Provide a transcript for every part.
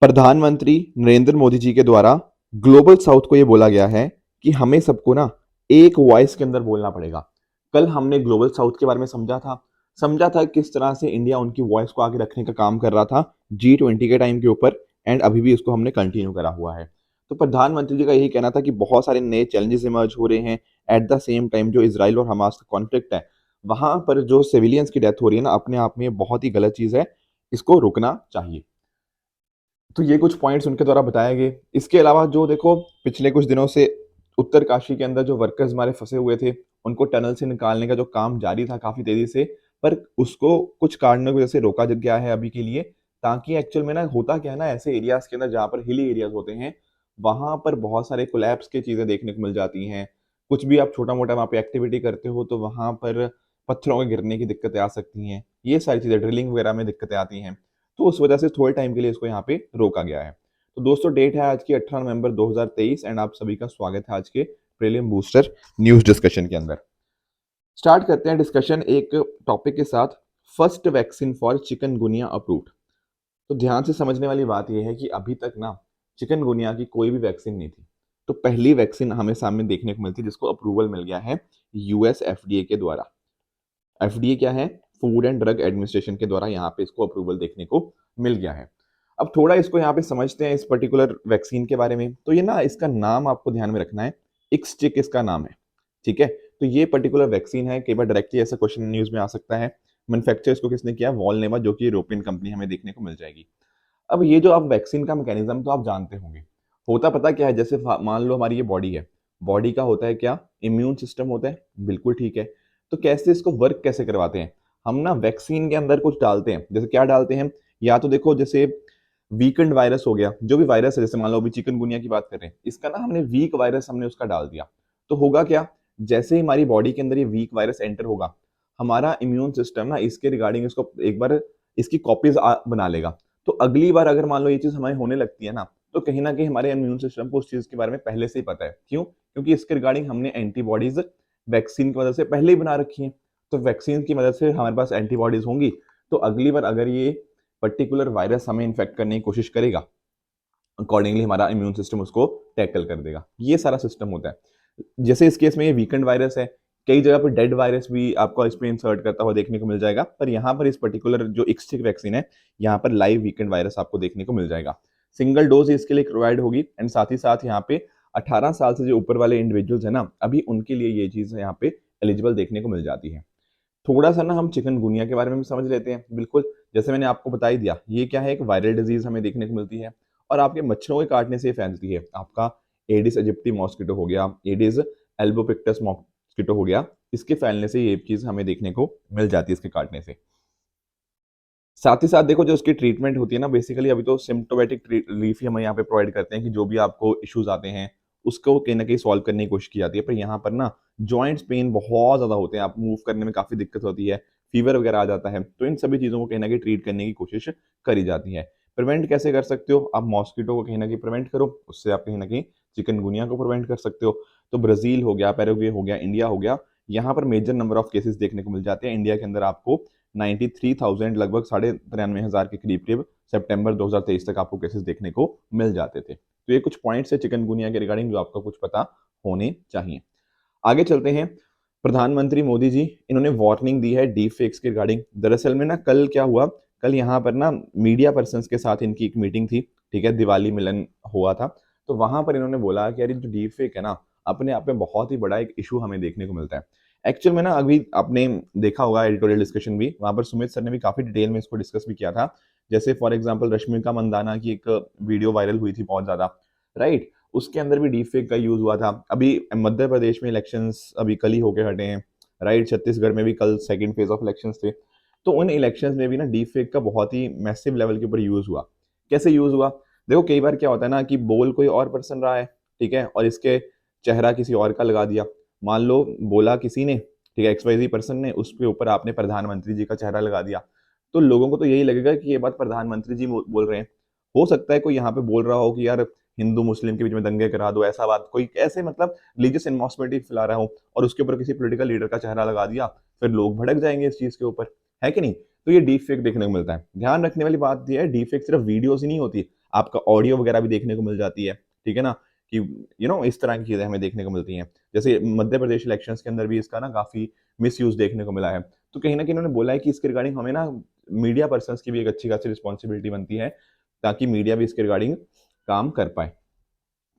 प्रधानमंत्री नरेंद्र मोदी जी के द्वारा ग्लोबल साउथ को ये बोला गया है कि हमें सबको ना एक वॉइस के अंदर बोलना पड़ेगा। कल हमने ग्लोबल साउथ के बारे में समझा था किस तरह से इंडिया उनकी वॉइस को आगे रखने का काम कर रहा था G20 के टाइम के ऊपर। एंड अभी भी इसको हमने कंटिन्यू करा हुआ है। तो प्रधानमंत्री जी का यही कहना था कि बहुत सारे नए चैलेंजेस इमर्ज हो रहे हैं। एट द सेम टाइम जो इसराइल और हमास का कॉन्फ्लिक्ट है, वहां पर जो सिविलियंस की डेथ हो रही है ना, अपने आप में ये बहुत ही गलत चीज है। इसको रुकना चाहिए। तो ये कुछ पॉइंट्स उनके द्वारा बताए गए। इसके अलावा जो देखो, पिछले कुछ दिनों से उत्तरकाशी के अंदर जो वर्कर्स हमारे फंसे हुए थे, उनको टनल से निकालने का जो काम जारी था काफी तेजी से, पर उसको कुछ कारणों की वजह से रोका गया है अभी के लिए। ताकि एक्चुअल में ना होता क्या है ना, ऐसे एरियाज के अंदर जहाँ पर हिली एरियाज होते हैं, वहां पर बहुत सारे कोलैप्स की चीजें देखने को मिल जाती हैं। कुछ भी आप छोटा मोटा वहाँ पे एक्टिविटी करते हो तो वहां पर पत्थरों के गिरने की दिक्कतें आ सकती हैं। ये सारी चीजें, ड्रिलिंग वगैरह में दिक्कतें आती हैं। तो उस वजह से थोड़े टाइम के लिए इसको यहाँ पे रोका गया है। तो दोस्तों, डेट है आज की 18 नवंबर 2023 एंड आप सभी का स्वागत है आज के प्रीलिम बूस्टर न्यूज डिस्कशन के अंदर। स्टार्ट करते हैं डिस्कशन एक टॉपिक के साथ। First vaccine for chikungunya approved. तो ध्यान से समझने वाली बात यह है कि अभी तक ना चिकनगुनिया की कोई भी वैक्सीन नहीं थी। तो पहली वैक्सीन हमें सामने देखने को मिलती है जिसको अप्रूवल मिल गया है यूएस एफडीए के द्वारा। एफडीए क्या है? फूड एंड ड्रग एडमिनिस्ट्रेशन के द्वारा यहाँ पे इसको अप्रूवल देखने को मिल गया है। अब थोड़ा इसको यहाँ पे समझते हैं इस पर्टिकुलर वैक्सीन के बारे में। तो ये ना, इसका नाम आपको ध्यान में रखना है। इक्सचिक इसका नाम है। ठीक है। तो ये पर्टिकुलर वैक्सीन है, कई बार डायरेक्टली ऐसा क्वेश्चन न्यूज में आ सकता है। मैन्युफैक्चर इसको किसने किया? वॉलनेमा, जो कि यूरोपियन कंपनी हमें देखने को मिल जाएगी। अब ये जो आप वैक्सीन का मैकेनिज्म तो आप जानते होंगे। होता पता क्या है? जैसे मान लो हमारी ये बॉडी है। बॉडी का होता है क्या? इम्यून सिस्टम होता है। बिल्कुल ठीक है। तो कैसे इसको वर्क कैसे करवाते हैं? हम ना वैक्सीन के अंदर कुछ डालते हैं। जैसे क्या डालते हैं? या तो देखो, जैसे वीकेंड वायरस हो गया, जो भी वायरस है, जैसे मान लो अभी चिकनगुनिया की बात कर रहे हैं, इसका ना हमने वीक वायरस हमने उसका डाल दिया। तो होगा क्या? जैसे ही हमारी बॉडी के अंदर ये वीक वायरस एंटर होगा, हमारा इम्यून सिस्टम ना इसके रिगार्डिंग इसको एक बार इसकी कॉपीज बना लेगा। तो अगली बार अगर मान लो ये चीज हमें होने लगती है ना, तो कहीं ना कहीं हमारे इम्यून सिस्टम को उस चीज के बारे में पहले से ही पता है। क्यों? क्योंकि इसके रिगार्डिंग हमने एंटीबॉडीज वैक्सीन की मदद से पहले ही बना रखी है। तो वैक्सीन की मदद से हमारे पास एंटीबॉडीज होंगी। तो अगली बार अगर ये पर्टिकुलर वायरस हमें इन्फेक्ट करने की कोशिश करेगा, अकॉर्डिंगली हमारा इम्यून सिस्टम उसको टैकल कर देगा। ये सारा सिस्टम होता है। जैसे इस केस में ये वीकेंड वायरस है, कई जगह पर डेड वायरस भी आपको इसमें इंसर्ट करता हुआ देखने को मिल जाएगा, पर यहाँ पर इस पर्टिकुलर जो इक्सटिक वैक्सीन है, यहाँ पर लाइव वीकेंड वायरस आपको देखने को मिल जाएगा। सिंगल डोज इसके लिए प्रोवाइड होगी। एंड साथ ही साथ यहाँ पे 18 साल से जो ऊपर वाले इंडिविजुअल्स है ना, अभी उनके लिए ये चीज यहाँ पे एलिजिबल देखने को मिल जाती है। थोड़ा सा ना हम चिकनगुनिया के बारे में भी समझ लेते हैं। बिल्कुल, जैसे मैंने आपको बता ही दिया, ये क्या है? एक वायरल डिजीज हमें देखने को मिलती है और आपके मच्छरों के काटने से फैलती है। आपका एडिस इजिप्टी मॉस्किटो हो गया, एडिस एल्बोपिक्टस मॉस्किटो हो गया, इसके फैलने से ये चीज हमें देखने को मिल जाती है, इसके काटने से। साथ ही साथ देखो, जो उसकी ट्रीटमेंट होती है ना, बेसिकली अभी तो सिम्टोमेटिक रिलीफ ही हम यहाँ पे प्रोवाइड करते हैं कि जो भी आपको इश्यूज आते हैं उसको कहीं ना कहीं सॉल्व करने की कोशिश की जाती है। पर यहाँ पर ना जॉइंट्स पेन बहुत ज्यादा होते हैं, आप मूव करने में काफी दिक्कत होती है, फीवर वगैरह आ जाता है। तो इन सभी चीजों को कहीं ना कहीं ट्रीट करने की कोशिश करी जाती है। प्रिवेंट कैसे कर सकते हो? आप मॉस्किटो को कहीं ना कहीं प्रिवेंट करो, उससे आप कहीं ना कहीं चिकनगुनिया को प्रिवेंट कर सकते हो। तो ब्राजील हो गया, पैराग्वे हो गया, इंडिया हो गया, यहाँ पर मेजर नंबर ऑफ केसेस देखने को मिल जाते हैं। इंडिया के अंदर आपको 93,000, लगभग 93,500 के करीब करीब सितंबर 2023 तक आपको केसेस देखने को मिल जाते थे। तो ये कुछ पॉइंट्स है चिकनगुनिया के रिगार्डिंग जो आपका कुछ पता होने चाहिए। आगे चलते हैं। प्रधानमंत्री मोदी जी, इन्होंने वार्निंग दी है डीप फेक्स के रिगार्डिंग। दरअसल में ना कल क्या हुआ, कल यहाँ पर ना मीडिया पर्सन्स के साथ इनकी एक मीटिंग थी। ठीक है, दिवाली मिलन हुआ था। तो वहां पर इन्होंने बोला कि यार जो डीप फेक है ना, अपने आप में बहुत ही बड़ा एक इशू हमें देखने को मिलता है। एक्चुअल में ना अभी आपने देखा होगा एडिटोरियल डिस्कशन भी, वहां पर सुमित सर ने भी काफी डिटेल में इसको डिस्कस भी किया था। जैसे फॉर एग्जाम्पल रश्मिका मंदाना की एक वीडियो वायरल हुई थी बहुत ज्यादा, राइट? उसके अंदर भी डीप फेक का यूज हुआ था। अभी मध्य प्रदेश में इलेक्शंस अभी कल ही होके हटे हैं, राइट? छत्तीसगढ़ में भी कल सेकंड फेज ऑफ इलेक्शंस थे। तो उन इलेक्शंस में भी ना डीप फेक का बहुत ही मैसिव लेवल के ऊपर यूज हुआ। कैसे यूज हुआ? देखो, कई बार क्या होता है ना कि बोल कोई और पर्सन रहा है, ठीक है, और इसके चेहरा किसी और का लगा दिया। मान लो बोला किसी ने, ठीक है, XYZ पर्सन ने, उसके ऊपर आपने प्रधानमंत्री जी का चेहरा लगा दिया। तो लोगों को तो यही लगेगा कि ये बात प्रधानमंत्री जी बोल रहे हैं। हो सकता है कोई यहाँ पे बोल रहा हो कि यार हिंदू मुस्लिम के बीच में दंगे करा दो, ऐसा बात कोई ऐसे मतलब रिलीजियस एटमॉस्फेयर फैला रहा हो और उसके ऊपर किसी पॉलिटिकल लीडर का चेहरा लगा दिया, फिर लोग भड़क जाएंगे इस चीज के ऊपर, है कि नहीं? तो ये डीप फेक देखने को मिलता है। ध्यान रखने वाली बात यह है, डीप फेक सिर्फ वीडियोस ही नहीं होती, आपका ऑडियो वगैरह भी देखने को मिल जाती है, ठीक है ना, कि इस तरह की चीजें हमें देखने को मिलती हैं। जैसे मध्य प्रदेश इलेक्शंस के अंदर भी इसका ना काफी मिसयूज देखने को मिला है। तो कहीं ना कहीं उन्होंने बोला है कि इसके रिगार्डिंग हमें ना मीडिया पर्सनस की भी एक अच्छी खासी रिस्पॉन्सिबिलिटी बनती है, ताकि मीडिया भी इसके रिगार्डिंग काम कर पाए।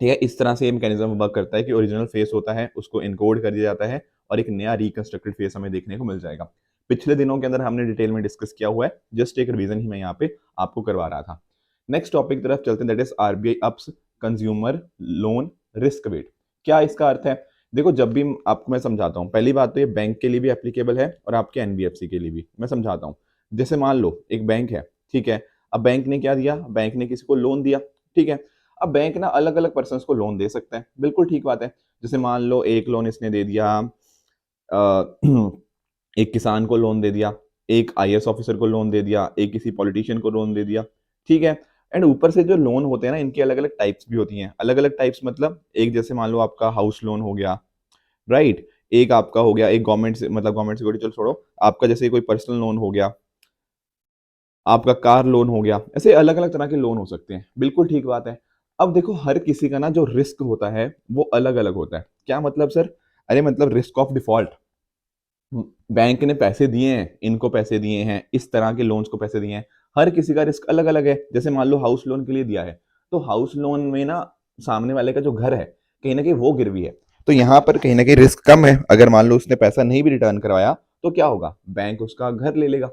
ठीक है, इस तरह से ये मैकेनिज्म वर्क करता है कि ओरिजिनल फेस होता है उसको इनकोड कर दिया जाता है और एक नया रिकंस्ट्रक्टेड फेस हमें देखने को मिल जाएगा। पिछले दिनों के अंदर हमने डिटेल में डिस्कस किया हुआ है, जस्ट एक रिवीजन ही मैं यहाँ पे आपको करवा रहा था। नेक्स्ट टॉपिक की तरफ चलते हैं, that is RBI ups consumer loan risk wait. क्या इसका अर्थ है? देखो, जब भी आपको मैं समझाता हूँ, पहली बात तो ये बैंक के लिए भी एप्लीकेबल है और आपके एनबीएफसी के लिए भी। मैं समझाता हूँ। जैसे मान लो एक बैंक है, ठीक है, अब बैंक ने क्या दिया, बैंक ने किसी को लोन दिया, ठीक है। अब बैंक ना अलग अलग पर्सन को लोन दे सकता है, बिल्कुल ठीक बात है। जैसे मान लो एक लोन इसने दे दिया, एक किसान को लोन दे दिया, एक आईएएस ऑफिसर को लोन दे दिया, एक किसी पॉलिटिशियन को लोन दे दिया, ठीक है। एंड ऊपर से जो लोन होते हैं ना, इनकी अलग अलग टाइप्स भी होती हैं। अलग अलग टाइप्स मतलब, एक जैसे मान लो आपका हाउस लोन हो गया, राइट, एक आपका हो गया, एक गवर्नमेंट से, मतलब गवर्नमेंट सिक्योरिटी चलो छोड़ो, आपका जैसे कोई पर्सनल लोन हो गया, आपका कार लोन हो गया, ऐसे अलग अलग तरह के लोन हो सकते हैं, बिल्कुल ठीक बात है। अब देखो, हर किसी का ना जो रिस्क होता है वो अलग अलग होता है। क्या मतलब सर? अरे मतलब रिस्क ऑफ डिफॉल्ट, बैंक ने पैसे दिए हैं, इनको पैसे दिए हैं, इस तरह के लोन्स को पैसे दिए हैं, हर किसी का रिस्क अलग अलग है। जैसे मान लो हाउस लोन के लिए दिया है, तो हाउस लोन में ना सामने वाले का जो घर है, कहीं ना कहीं वो गिरवी है, तो यहाँ पर कहीं ना कहीं रिस्क कम है। अगर मान लो उसने पैसा नहीं भी रिटर्न करवाया, तो क्या होगा, बैंक उसका घर ले लेगा,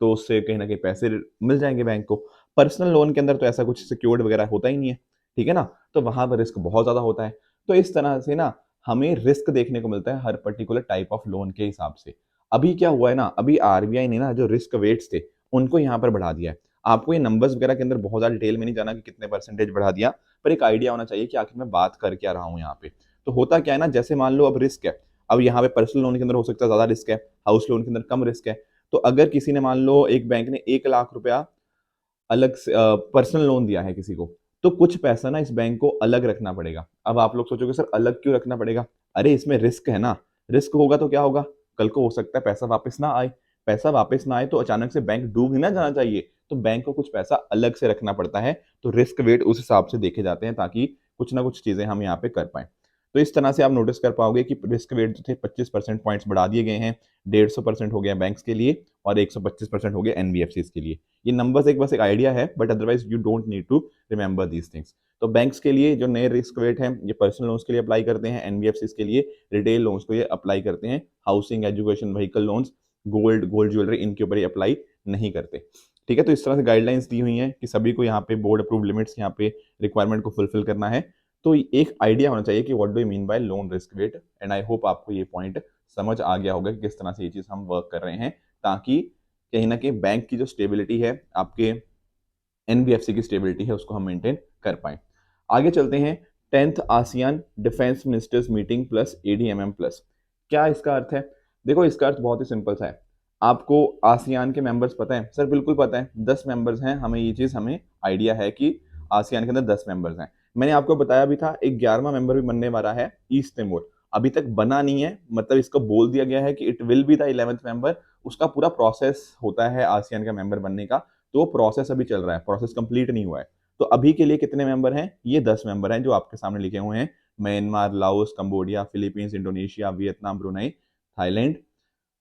तो उससे कहीं ना कहीं पैसे मिल जाएंगे बैंक को। पर्सनल लोन के अंदर तो ऐसा कुछ सिक्योर्ड वगैरह होता ही नहीं है, ठीक है ना, तो वहां पर रिस्क बहुत ज्यादा होता है। तो इस तरह से ना हमें रिस्क देखने को मिलता है हर पर्टिकुलर टाइप ऑफ लोन के हिसाब से। अभी क्या हुआ है ना, अभी आरबीआई ने ना जो रिस्क वेट्स थे उनको यहाँ पर बढ़ा दिया है। आपको ये नंबर्स वगैरह के अंदर बहुत ज्यादा डिटेल में नहीं जाना कि कितने परसेंटेज बढ़ा दिया, पर एक आइडिया होना चाहिए कि आखिर मैं बात कर क्या रहा हूँ यहाँ पे। तो होता क्या है ना, जैसे मान लो अब रिस्क है, अब यहाँ पे पर्सनल लोन के अंदर हो सकता है ज्यादा रिस्क है, हाउस लोन के अंदर कम रिस्क है। तो अगर किसी ने मान लो एक बैंक ने 1 लाख रुपया अलग से पर्सनल लोन दिया है किसी को, तो कुछ पैसा ना इस बैंक को अलग रखना पड़ेगा। अब आप लोग सोचोगे सर अलग क्यों रखना पड़ेगा? अरे इसमें रिस्क है ना, रिस्क होगा तो क्या होगा, कल को हो सकता है पैसा वापस ना आए। पैसा वापस ना आए तो अचानक से बैंक डूब ही ना जाना चाहिए, तो बैंक को कुछ पैसा अलग से रखना पड़ता है। तो रिस्क वेट उस हिसाब से देखे जाते हैं, ताकि कुछ ना कुछ चीजें हम यहाँ पे कर पाए। तो इस तरह से आप नोटिस कर पाओगे कि रिस्क वेट जो थे 25% पॉइंट्स बढ़ा दिए गए हैं, 150% हो गया बैंक्स के लिए और 125% हो गया एनबीएफसी के लिए। ये नंबर्स एक बस एक आइडिया है, but otherwise you don't need to remember these things. तो बैंक्स के लिए जो नए रिस्क वेट हैं, ये पर्सनल लोन्स के लिए अप्लाई करते हैं, एनबीएफसी के लिए रिटेल लोन्स को ये अप्लाई करते हैं, housing, education, vehicle loans, gold jewellery, इनके ऊपर ये अप्लाई नहीं करते। ठीक है, तो इस तरह से गाइडलाइंस दी हुई हैं कि सभी को यहाँ पे बोर्ड अप्रूव लिमिट्स, यहाँ पे रिक्वायरमेंट को फुलफिल करना है। तो एक आइडिया होना चाहिए कि what do you mean by loan risk wait, and I hope आपको ये पॉइंट समझ आ गया होगा कि किस तरह से ये चीज हम वर्क कर रहे हैं, ताकि कहीं ना कहीं बैंक की जो स्टेबिलिटी है, आपके एनबीएफसी की स्टेबिलिटी है, उसको हम मेंटेन कर पाए। आगे चलते हैं, 10th ASEAN defence ministers meeting plus ADMM plus. क्या इसका अर्थ है? देखो, इसका अर्थ बहुत ही सिंपल सा है। आपको आसियान के मेंबर्स पता है? सर बिल्कुल पता है, 10 मेंबर्स हैं, हमें ये चीज हमें आइडिया है कि आसियान के अंदर 10 मेंबर्स हैं। मैंने आपको बताया भी था, एक 11वां मेंबर भी बनने वाला है, ईस्ट तिमोर। अभी तक बना नहीं है, मतलब इसको बोल दिया गया है कि it will be the 11th member. उसका पूरा प्रोसेस होता है आसियान का मेंबर बनने का, तो प्रोसेस अभी चल रहा है, प्रोसेस कंप्लीट नहीं हुआ है। तो अभी के लिए कितने मेंबर हैं? ये 10 मेंबर हैं जो आपके सामने लिखे हुए हैं। Myanmar, Laos, Cambodia, Philippines, Indonesia, Vietnam, Brunei, Thailand,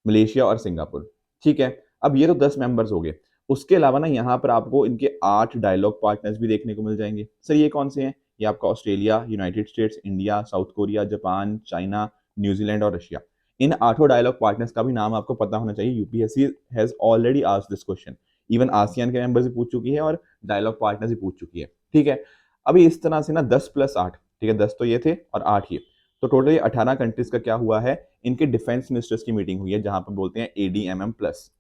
Malaysia और सिंगापुर। ठीक है, अब ये तो 10 मेंबर्स हो गए। उसके अलावा ना यहाँ पर आपको इनके 8 डायलॉग पार्टनर्स भी देखने को मिल जाएंगे। सर ये कौन से हैं? ये आपका Australia, United states, India, south Korea, Japan, China, New Zealand और रशिया। इन 8 डायलॉग पार्टनर्स का भी नाम आपको पता होना चाहिए। UPSC has already asked this question. Even ASEAN के मेंबर्स भी पूछ चुकी है और डायलॉग पार्टनर्स भी पूछ चुकी है। ठीक है, अभी इस तरह से ना 10+8, ठीक है, 10 तो ये थे और 8 ये, तो टोटल 18 कंट्रीज का क्या हुआ है, इनके डिफेंस मिनिस्टर्स की मीटिंग हुई है, जहां पर बोलते हैं ADMM plus,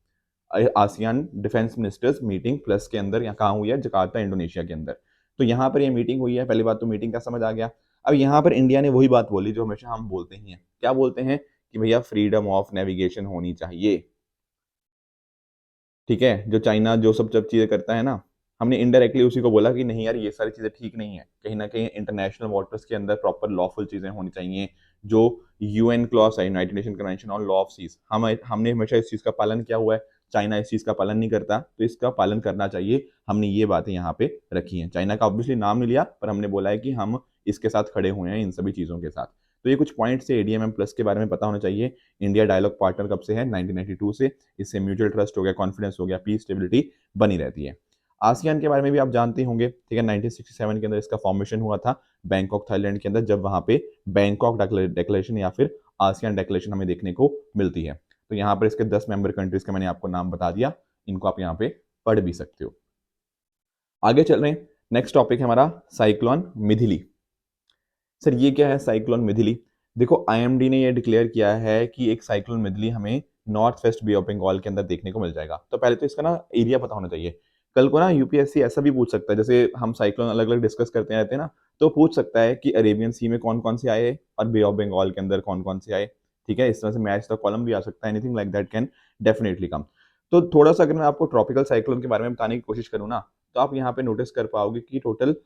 ASEAN defence ministers meeting plus के अंदर। यहाँ कहाँ हुई है? जकार्ता, इंडोनेशिया के अंदर। तो यहाँ पर ये मीटिंग हुई है। पहली बात तो मीटिंग का समझ आ गया। अब यहाँ पर इंडिया ने वही बात बोली जो हमेशा हम बोलते ही हैं। क्या बोलते हैं? कि भैया फ्रीडम ऑफ नेविगेशन होनी चाहिए। ठीक है, जो चाइना जो सब चीजें करता है ना, हमने इनडायरेक्टली उसी को बोला कि नहीं यार, ये सारी चीजें ठीक नहीं है। कहीं ना कहीं इंटरनेशनल वाटर्स के अंदर प्रॉपर लॉफुल चीजें होनी चाहिए। जो यूएन क्लॉज है, United Nation Convention on law of seas, हमने हमेशा इस चीज का पालन किया हुआ है। चाइना इस चीज़ का पालन नहीं करता, तो इसका पालन करना चाहिए। हमने ये बातें यहाँ पे रखी हैं। चाइना का ऑब्वियसली नाम नहीं लिया, पर हमने बोला है कि हम इसके साथ खड़े हुए हैं इन सभी चीज़ों के साथ। तो ये कुछ पॉइंट्स है एडीएमएम प्लस के बारे में पता होना चाहिए। इंडिया डायलॉग पार्टनर कब से है? 1992 से। इससे म्यूचुअल ट्रस्ट हो गया, कॉन्फिडेंस हो गया, पीस स्टेबिलिटी बनी रहती है। आसियान के बारे में भी आप जानते होंगे, ठीक है। 1967 के अंदर इसका फॉर्मेशन हुआ था बैंकॉक थाईलैंड के अंदर, जब वहां पे बैंकॉक डिक्लेरेशन या फिर आसियान डिक्लेरेशन हमें देखने को मिलती है। तो यहाँ पर इसके 10 मेंबर कंट्रीज का मैंने आपको नाम बता दिया, इनको आप यहाँ पे पढ़ भी सकते हो। आगे चल रहे हैं, नेक्स्ट टॉपिक है हमारा साइक्लोन मिथिली। सर ये क्या है साइक्लोन मिथिली? देखो आईएमडी ने ये डिक्लेयर किया है कि एक साइक्लोन मिथिली हमें north west Bay of Bengal के अंदर देखने को मिल जाएगा। तो पहले तो इसका ना एरिया पता होना चाहिए। कल को ना यूपीएससी ऐसा भी पूछ सकता है, जैसे हम साइक्लोन अलग अलग डिस्कस करते रहते हैं ना, तो पूछ सकता है कि अरेबियन सी में कौन कौन से आए और बे ऑफ बंगाल के अंदर कौन कौन से आए। ठीक है, इस तरह से मैच द कॉलम भी आ सकता है, anything like that can definitely come. तो थोड़ा सा अगर मैं आपको ट्रॉपिकल साइक्लोन के बारे में बताने की कोशिश करूँ ना, तो आप यहाँ पे नोटिस कर पाओगे कि टोटल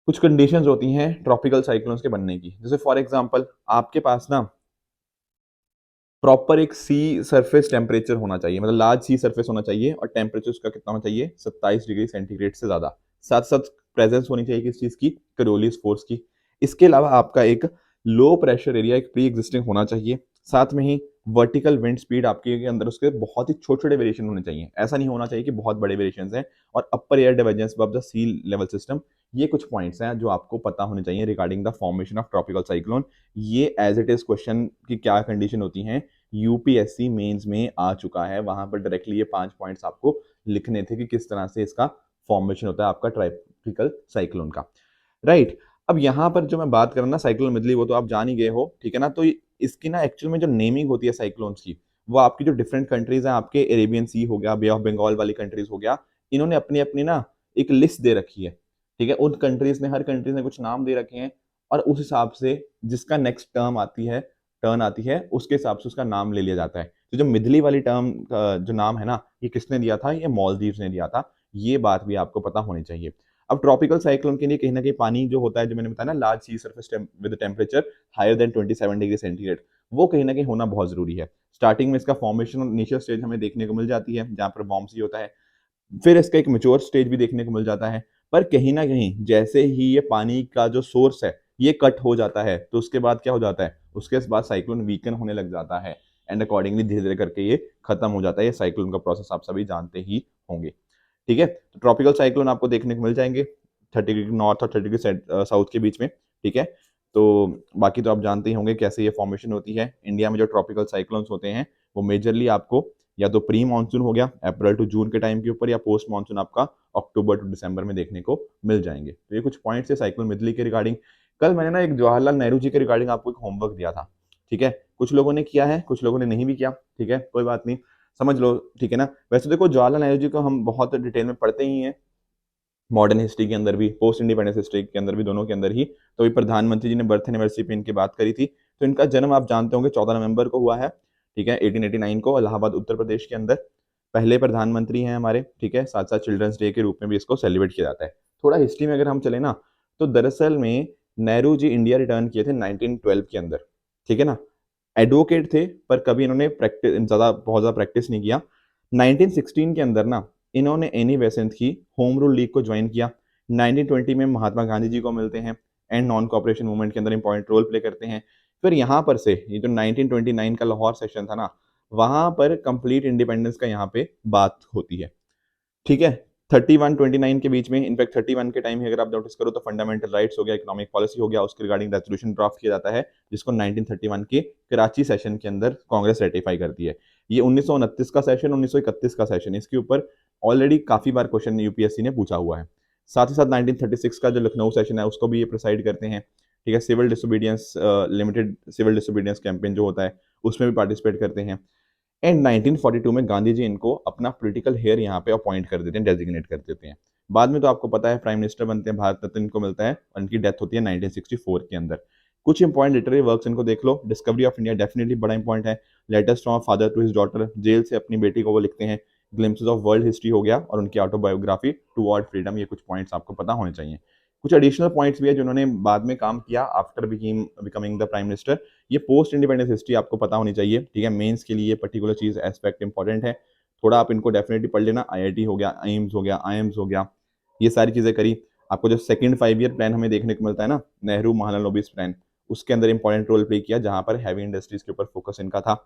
कुछ कंडीशंस होती हैं ट्रॉपिकल साइक्लोन्स के बनने की। जैसे फॉर एग्जांपल आपके पास ना प्रॉपर एक सी सरफेस टेम्परेचर होना चाहिए, मतलब लार्ज सी सरफेस होना चाहिए, और टेम्परेचर उसका कितना होना चाहिए? 27 डिग्री सेंटीग्रेड से ज्यादा। साथ साथ प्रेजेंस होनी चाहिए किस चीज की? कोरियोलिस फोर्स की। इसके अलावा आपका एक लो प्रेशर एरिया एक प्री एग्जिस्टिंग होना चाहिए। साथ में ही वर्टिकल विंड स्पीड आपके के अंदर उसके बहुत ही छोटे छोटे वेरिएशन होने चाहिए, ऐसा नहीं होना चाहिए कि बहुत बड़े वेरिएशन हैं। और upper air divergence above the sea level system, ये कुछ पॉइंट्स हैं जो आपको पता होने चाहिए regarding the formation of tropical cyclone. ये एज इट इज क्वेश्चन की क्या कंडीशन होती हैं यूपीएससी मेंस में आ चुका है, वहां पर डायरेक्टली ये 5 पॉइंट्स आपको लिखने थे कि किस तरह से इसका फॉर्मेशन होता है आपका ट्रॉपिकल साइक्लोन का। राइट, अब यहाँ पर जो मैं बात कर रहा हूँ ना साइक्लोन मिदली, वो तो आप जान ही गए हो, ठीक है ना। तो इसकी ना एक्चुअल में जो नेमिंग होती है साइक्लोन्स की, वो आपकी जो डिफरेंट कंट्रीज हैं, आपके अरेबियन सी हो गया, बे ऑफ बंगाल वाली कंट्रीज हो गया, इन्होंने अपनी अपनी ना एक लिस्ट दे रखी है। ठीक है, उन कंट्रीज ने, हर कंट्रीज ने कुछ नाम दे रखे हैं, और उस हिसाब से जिसका नेक्स्ट टर्न आती है उसके हिसाब से उसका नाम ले लिया जाता है। तो जो मिदली वाली टर्म जो नाम है ना, ये किसने दिया था? ये मालदीव्स ने दिया था। ये बात भी आपको पता होनी चाहिए। अब ट्रॉपिकल साइक्लोन के लिए कहीं ना कहीं पानी जो होता है, जो मैंने बताया ना, large sea surface with temperature higher than 27 degree centigrade, वो कहीं ना कहीं होना बहुत जरूरी है। स्टार्टिंग में इसका फॉर्मेशन इनिशियल स्टेज हमें देखने को मिल जाती है, जहां पर वार्म सी होता है। फिर इसका एक मैच्योर स्टेज भी देखने को मिल जाता है। पर कहीं ना कहीं जैसे ही ये पानी का जो सोर्स है ये कट हो जाता है, तो उसके बाद क्या हो जाता है? उसके बाद साइक्लोन वीकन होने लग जाता है, एंड अकॉर्डिंगली धीरे धीरे करके ये खत्म हो जाता है। ये साइक्लोन का प्रोसेस आप सभी जानते ही होंगे। ठीक है, तो ट्रॉपिकल साइक्लोन आपको देखने को मिल जाएंगे 30 डिग्री नॉर्थ और 30 डिग्री साउथ के बीच में। ठीक है, तो बाकी तो आप जानते ही होंगे कैसे ये फॉर्मेशन होती है। इंडिया में जो ट्रॉपिकल साइक्लोन्स होते हैं वो मेजरली आपको या तो प्री मानसून हो गया अप्रैल टू जून के टाइम के ऊपर, या पोस्ट मानसून आपका अक्टूबर टू दिसंबर में देखने को मिल जाएंगे। तो ये कुछ पॉइंट्स है साइक्लोन मिदली के रिगार्डिंग। कल मैंने ना एक जवाहरलाल नेहरू जी के रिगार्डिंग आपको एक होमवर्क दिया था। ठीक है, कुछ लोगों ने किया है, कुछ लोगों ने नहीं भी किया। ठीक है, कोई बात नहीं, समझ लो। ठीक है ना, वैसे देखो जवाहरलाल नेहरू जी को हम बहुत डिटेल में पढ़ते ही हैं, मॉडर्न हिस्ट्री के अंदर भी, पोस्ट इंडिपेंडेंस हिस्ट्री के अंदर भी, दोनों के अंदर ही। तो अभी प्रधानमंत्री जी ने बर्थ एनिवर्सरी पे इनकी बात करी थी। तो इनका जन्म आप जानते होंगे 14 नवंबर को हुआ है। ठीक है, 1889 को इलाहाबाद उत्तर प्रदेश के अंदर। पहले प्रधानमंत्री हैं हमारे। ठीक है, साथ साथ चिल्ड्रंस डे के रूप में भी इसको सेलिब्रेट किया जाता है। थोड़ा हिस्ट्री में अगर हम चले ना, तो दरअसल में नेहरू जी इंडिया रिटर्न किए थे 1912 के अंदर। ठीक है ना, एडवोकेट थे, पर कभी इन्होंने प्रैक्टिस बहुत ज्यादा प्रैक्टिस नहीं किया। 1916 के अंदर ना इन्होंने एनी बेसेंट की होम रूल लीग को ज्वाइन किया। 1920 में महात्मा गांधी जी को मिलते हैं, एंड नॉन कॉपरेशन मूवमेंट के अंदर इंपॉर्टेंट रोल प्ले करते हैं। फिर यहाँ पर से ये जो 1929 का लाहौर सेशन था ना, वहां पर कंप्लीट इंडिपेंडेंस का यहाँ पे बात होती है। ठीक है, 31-29 के बीच में, इनफैक्ट 31 के टाइम ही अगर आप नोटिस करो तो फंडामेंटल राइट्स हो गया, इकोनॉमिक पॉलिसी हो गया, उसके रिगार्डिंग रेजोल्यूशन ड्राफ्ट किया जाता है, जिसको 1931 के कराची सेशन के अंदर कांग्रेस रेटिफाई करती है। ये 1929 का सेशन, 1931 का सेशन, इसके ऊपर ऑलरेडी काफी बार क्वेश्चन यूपीएससी ने पूछा हुआ है। साथ ही साथ 1936 का जो लखनऊ सेशन है उसको भी ये प्रिसाइड करते हैं। ठीक है, civil disobedience limited civil disobedience campaign जो होता है उसमें भी पार्टिसिपेट करते हैं। एंड 1942 में गांधी जी इनको अपना पॉलिटिकल हेयर यहाँ पे अपॉइंट कर देते हैं, डेजिग्नेट कर देते हैं। बाद में तो आपको पता है प्राइम मिनिस्टर बनते हैं, भारत रत्न इनको मिलता है, और इनकी डेथ होती है 1964 के अंदर। कुछ इंपॉर्टेंट लिटरेरी वर्क्स इनको देख लो। डिस्कवरी ऑफ इंडिया डेफिनेटली बड़ा इंपॉर्टेंट है। Letters from father to his daughter, jail से अपनी बेटी को वो लिखते हैं। ग्लिम्पसेस ऑफ वर्ल्ड हिस्ट्री हो गया, और उनकी ऑटोबायोग्राफी टुवर्ड फ्रीडम। ये कुछ पॉइंट्स आपको पता होने चाहिए। कुछ एडिशनल पॉइंट्स भी है जिन्होंने बाद में काम किया after becoming the prime minister. ये पोस्ट इंडिपेंडेंस हिस्ट्री आपको पता होनी चाहिए। ठीक है, मेंस के लिए पर्टिकुलर चीज एस्पेक्ट इंपॉर्टेंट है। थोड़ा आप इनको डेफिनेटली पढ़ लेना। IIT हो गया, एम्स हो गया, IIMS हो गया, ये सारी चीज़ें करी। आपको जो सेकंड 5 ईयर प्लान हमें देखने को मिलता है ना, नेहरू महालन लोबिस प्लान, उसके अंदर इंपॉर्टेंट रोल प्ले किया, जहां पर हैवी इंडस्ट्रीज के ऊपर फोकस इनका था।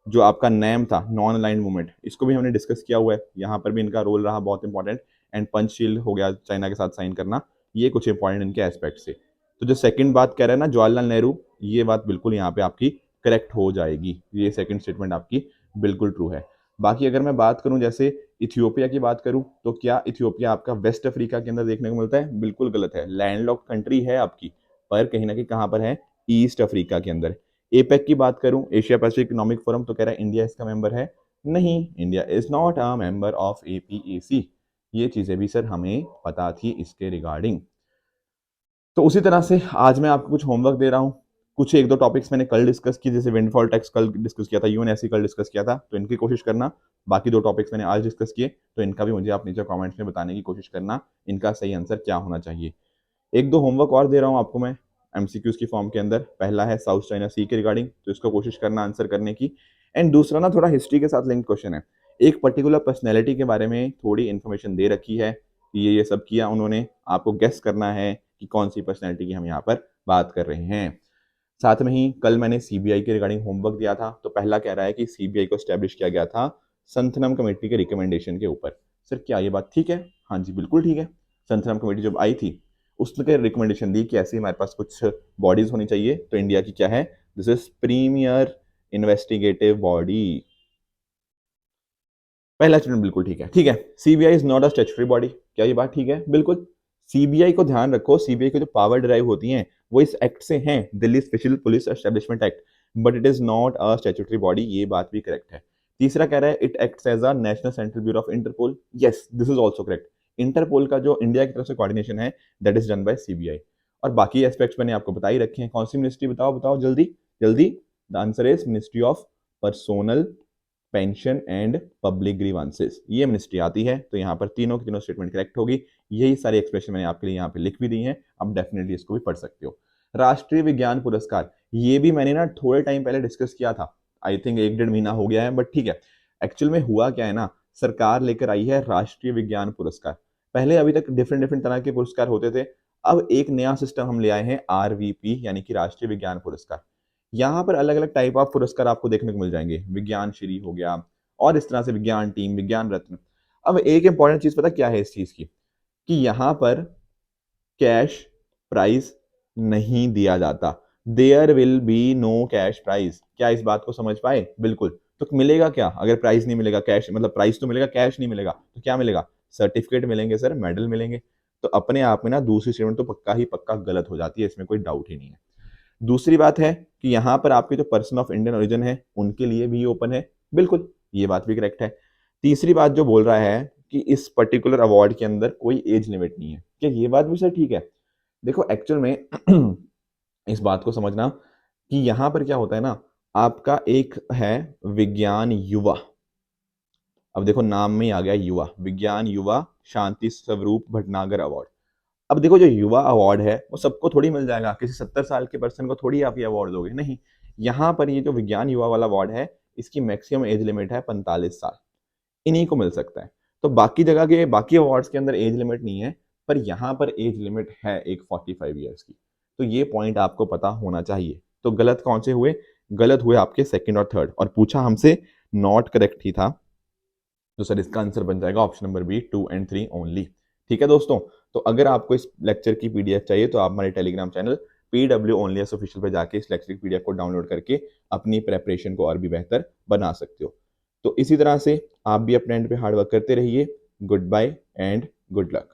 जो आपका नैम था, नॉन अलाइंड मूवमेंट, इसको भी हमने डिस्कस किया हुआ है, यहाँ पर भी इनका रोल रहा बहुत इंपॉर्टेंट। एंड पंचशील हो गया, चाइना के साथ साइन करना, ये कुछ इंपॉर्टेंट इनके एस्पेक्ट से। तो जो सेकंड बात कह रहा है ना जवाहरलाल नेहरू, ये बात बिल्कुल यहाँ पे आपकी करेक्ट हो जाएगी, ये सेकंड स्टेटमेंट आपकी बिल्कुल ट्रू है। बाकी अगर मैं बात करूं, जैसे इथियोपिया की बात करूं, तो क्या इथियोपिया आपका वेस्ट अफ्रीका के अंदर देखने को मिलता है? बिल्कुल गलत है। लैंडलॉक्ड कंट्री है आपकी, पर कहीं ना कहीं कहां पर है? ईस्ट अफ्रीका के अंदर। एपेक की बात करूं, एशिया पैसिफिक इकोनॉमिक फोरम, तो कह रहा है इंडिया इसका मेंबर है। नहीं, India is not a member of APAC। ये चीजें भी सर हमें पता थी इसके रिगार्डिंग। तो उसी तरह से आज मैं आपको कुछ होमवर्क दे रहा हूँ। कुछ एक दो टॉपिक्स मैंने कल डिस्कस किए, जैसे विंडफॉल टैक्स कल डिस्कस किया था, यूएनएससी कल डिस्कस किया था, तो इनकी कोशिश करना। बाकी 2 टॉपिक्स मैंने आज डिस्कस किए, तो इनका भी मुझे आप नीचे कमेंट्स में बताने की कोशिश करना, इनका सही आंसर क्या होना चाहिए। एक दो होमवर्क और दे रहा हूँ आपको मैं MCQs की फॉर्म के अंदर। पहला है साउथ चाइना सी के रिगार्डिंग, तो इसको कोशिश करना आंसर करने की। एंड दूसरा ना थोड़ा हिस्ट्री के साथ लिंक क्वेश्चन है। एक पर्टिकुलर पर्सनैलिटी के बारे में थोड़ी इन्फॉर्मेशन दे रखी है कि ये सब किया उन्होंने, आपको गेस करना है कि कौन सी पर्सनैलिटी की हम यहाँ पर बात कर रहे हैं। साथ में ही कल मैंने CBI के रिगार्डिंग होमवर्क दिया था, तो पहला कह रहा है कि CBI को स्टैब्लिश किया गया था संथनम कमेटी के रिकमेंडेशन के ऊपर। सर क्या ये बात ठीक है? हाँ जी बिल्कुल ठीक है। संथनम कमेटी जब आई थी, उसने रिकमेंडेशन दी कि ऐसे हमारे पास कुछ बॉडीज होनी चाहिए, तो इंडिया की क्या है? This is premier investigative body. पहला स्टेटमेंट बिल्कुल ठीक है। ठीक है, CBI is not a statutory body. क्या ये बात ठीक है? बिल्कुल। CBI को ध्यान रखो, CBI की जो पावर डिराइव होती हैं वो इस एक्ट से हैं, Delhi special police establishment act, but it is not a statutory body. ये बात भी करेक्ट है। तीसरा कह रहा है it acts as a national central bureau of Interpol. Yes, this is also correct. Interpol का जो इंडिया की तरफ से कोऑर्डिनेशन है, that is done by CBI। और बाकी एस्पेक्ट्स मैंने आपको बता ही रखे हैं। कौन सी मिनिस्ट्री? बताओ बताओ जल्दी जल्दी। The answer is ministry of personnel, pension and public grievances, ये मिनिस्ट्री आती है। तो यहाँ पर तीनों की तीनों स्टेटमेंट करेक्ट होगी। यही सारे एक्सप्रेशन मैंने आपके लिए यहाँ पे लिख भी दी हैं, आप डेफिनेटली इसको भी पढ़ सकते हो। राष्ट्रीय विज्ञान पुरस्कार, ये भी मैंने ना थोड़े टाइम पहले डिस्कस किया था, आई थिंक 1 डेढ़ महीना हो गया है, बट ठीक है। एक्चुअल में हुआ क्या है ना, सरकार लेकर आई है राष्ट्रीय विज्ञान पुरस्कार। पहले अभी तक डिफरेंट डिफरेंट तरह के पुरस्कार होते थे, अब एक नया सिस्टम हम ले आए हैं, RVP यानी कि राष्ट्रीय विज्ञान पुरस्कार। यहाँ पर अलग अलग टाइप ऑफ पुरस्कार आपको देखने को मिल जाएंगे, विज्ञान श्री हो गया, और इस तरह से विज्ञान टीम, विज्ञान रत्न। अब एक इंपॉर्टेंट चीज पता क्या है इस चीज की, कि यहाँ पर कैश प्राइज नहीं दिया जाता। There will be no cash prize. क्या इस बात को समझ पाए? बिल्कुल। तो मिलेगा क्या अगर प्राइज नहीं मिलेगा? कैश मतलब प्राइज तो मिलेगा, कैश नहीं मिलेगा, तो क्या मिलेगा? सर्टिफिकेट मिलेंगे सर, मेडल मिलेंगे। तो अपने आप में ना दूसरी स्टेटमेंट तो पक्का ही पक्का गलत हो जाती है, इसमें कोई डाउट ही नहीं है। दूसरी बात है कि यहाँ पर आपके जो पर्सन ऑफ इंडियन ओरिजिन है उनके लिए भी ओपन है। बिल्कुल, ये बात भी करेक्ट है। तीसरी बात जो बोल रहा है कि इस पर्टिकुलर अवार्ड के अंदर कोई एज लिमिट नहीं है, क्या ये बात भी सर ठीक है? देखो एक्चुअल में इस बात को समझना कि यहाँ पर क्या होता है ना, आपका एक है विज्ञान युवा। अब देखो नाम में ही आ गया युवा, विज्ञान युवा शांति स्वरूप भटनागर अवार्ड। अब देखो जो युवा अवार्ड है वो सबको थोड़ी मिल जाएगा, किसी 70 साल के पर्सन को थोड़ी आप ये अवार्ड दोगे, नहीं। यहाँ पर ये जो विज्ञान युवा वाला अवार्ड है, इसकी मैक्सिमम एज लिमिट है 45 साल, इन्हीं को मिल सकता है। तो बाकी जगह के बाकी अवार्ड्स के अंदर एज लिमिट नहीं है, पर यहाँ पर एज लिमिट है एक 45 ईयर्स की। तो ये पॉइंट आपको पता होना चाहिए। तो गलत कौन से हुए? गलत हुए आपके सेकंड और थर्ड, और पूछा हमसे नॉट करेक्ट ही था। तो सर इसका आंसर बन जाएगा ऑप्शन नंबर बी, 2 और 3 ओनली। ठीक है दोस्तों, तो अगर आपको इस लेक्चर की PDF चाहिए तो आप हमारे Telegram channel PW only official पे जाके इस लेक्चर की PDF को डाउनलोड करके अपनी प्रेपरेशन को और भी बेहतर बना सकते हो। तो इसी तरह से आप भी अपने एंड पे हार्ड वर्क करते रहिए। Goodbye and good luck.